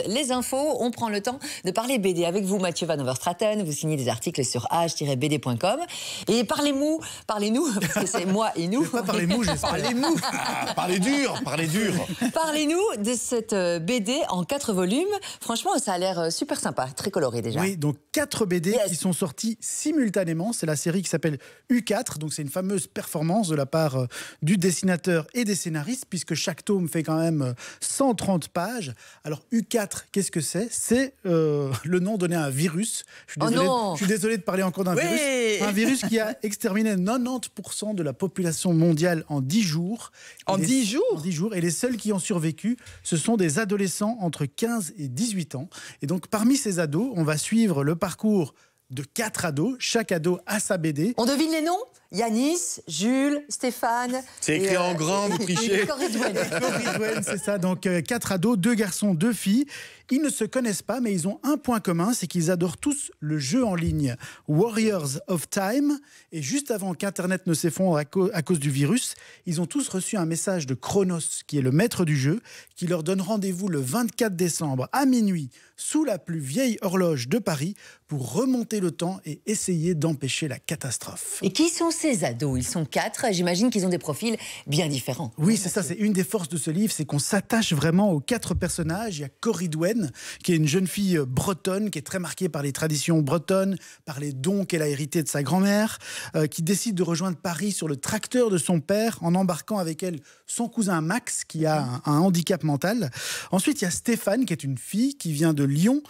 Les infos, on prend le temps de parler BD avec vous, Mathieu Van Overstraten. Vous signez des articles sur age-bd.com. Et parlez-nous, parce que c'est moi et nous. Pas parlez-nous, j'espère. Parlez-nous. Parlez dur, parlez dur. Parlez-nous de cette BD en 4 volumes. Franchement, ça a l'air super sympa, très coloré déjà. Oui, donc 4 BD qui sont sortis simultanément. C'est la série qui s'appelle U4. Donc c'est une fameuse performance de la part du dessinateur et des scénaristes, puisque chaque tome fait quand même 130 pages. Alors U4, qu'est-ce que c'est? C'est le nom donné à un virus. Je suis désolé de parler encore d'un virus. Un virus qui a exterminé 90% de la population mondiale en 10 jours. En 10 jours? En 10 jours. Et les seuls qui ont survécu, ce sont des adolescents entre 15 et 18 ans. Et donc parmi ces ados, on va suivre le parcours de 4 ados. Chaque ado a sa BD. On devine les noms? Yanis, Jules, Stéphane. C'est écrit en grand, vous trichez. Coridwen. C'est ça, donc 4 ados, 2 garçons, 2 filles. Ils ne se connaissent pas, mais ils ont un point commun, c'est qu'ils adorent tous le jeu en ligne Warriors of Time. Et juste avant qu'Internet ne s'effondre à cause du virus, ils ont tous reçu un message de Chronos, qui est le maître du jeu, qui leur donne rendez-vous le 24 décembre à minuit, sous la plus vieille horloge de Paris, pour remonter le temps et essayer d'empêcher la catastrophe. Et qui sont ces ados? Ils sont 4. J'imagine qu'ils ont des profils bien différents. Oui, c'est ça. C'est une des forces de ce livre, c'est qu'on s'attache vraiment aux 4 personnages. Il y a Coridwen, qui est une jeune fille bretonne, qui est très marquée par les traditions bretonnes, par les dons qu'elle a hérités de sa grand-mère, qui décide de rejoindre Paris sur le tracteur de son père, en embarquant avec elle son cousin Max, qui a un handicap mental. Ensuite, il y a Stéphane, qui est une fille qui vient de Lyon.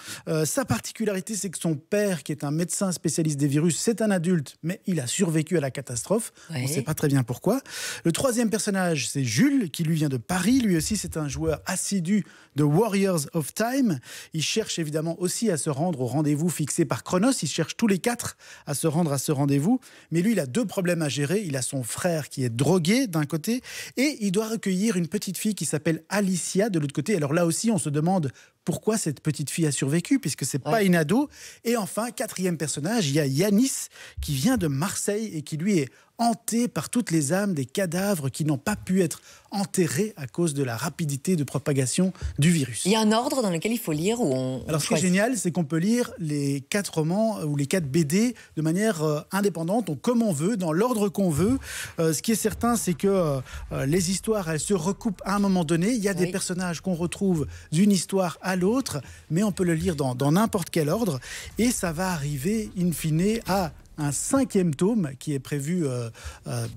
Sa particularité, c'est que son père, qui est un médecin spécialiste des virus, c'est un adulte, mais il a survécu à la catastrophe. Oui. On ne sait pas très bien pourquoi. Le troisième personnage, c'est Jules, qui lui vient de Paris. Lui aussi, c'est un joueur assidu de Warriors of Time. Il cherche évidemment aussi à se rendre au rendez-vous fixé par Chronos. Ils cherchent tous les 4 à se rendre à ce rendez-vous. Mais lui, il a 2 problèmes à gérer. Il a son frère qui est drogué d'un côté et il doit recueillir une petite fille qui s'appelle Alicia de l'autre côté. Alors là aussi, on se demande pourquoi cette petite fille a survécu, puisque c'est pas une ado. Et enfin, 4e personnage, il y a Yanis, qui vient de Marseille et qui lui est hanté par toutes les âmes des cadavres qui n'ont pas pu être enterrés à cause de la rapidité de propagation du virus. Il y a un ordre dans lequel il faut lire ou Alors ce qui est génial, c'est qu'on peut lire les 4 romans ou les 4 BD de manière indépendante, donc comme on veut, dans l'ordre qu'on veut. Ce qui est certain, c'est que les histoires, elles se recoupent à un moment donné. Il y a des personnages qu'on retrouve d'une histoire à l'autre, mais on peut le lire dans n'importe quel ordre. Et ça va arriver, in fine, à un 5e tome qui est prévu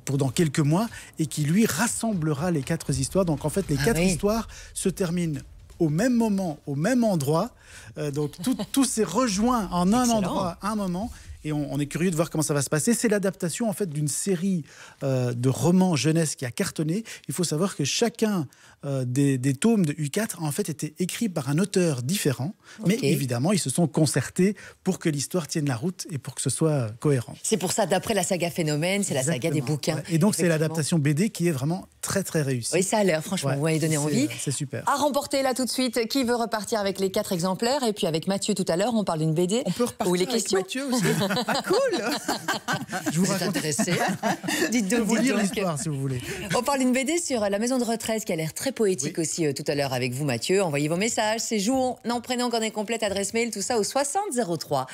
pour dans quelques mois et qui, lui, rassemblera les 4 histoires. Donc, en fait, les 4 histoires se terminent au même moment, au même endroit. Donc, tout s'est rejoint en un endroit, à un moment. Et on est curieux de voir comment ça va se passer. C'est l'adaptation en fait d'une série de romans jeunesse qui a cartonné. Il faut savoir que chacun des tomes de U4 a en fait été écrit par un auteur différent. Mais évidemment, ils se sont concertés pour que l'histoire tienne la route et pour que ce soit cohérent. C'est pour ça, d'après la saga Phénomène, c'est la saga des bouquins. Ouais. Et donc, c'est l'adaptation BD qui est vraiment très, très réussie. Oui, ça a l'air, franchement, vous m'avez donné envie. C'est super. À remporter là tout de suite, qui veut repartir avec les 4 exemplaires? Et puis avec Mathieu tout à l'heure, on parle d'une BD. On peut repartir où les avec questions. Mathieu aussi. Ah, cool. Je vous Vous êtes raconte. intéressé? Dites donc, Je peux vous lire donc. l'histoire si vous voulez. On parle d'une BD sur la maison de retraite qui a l'air très poétique aussi tout à l'heure avec vous, Mathieu. Envoyez vos messages, c'est jouons, nom, prénom, coordonnées complètes, adresse mail, tout ça au 60 03.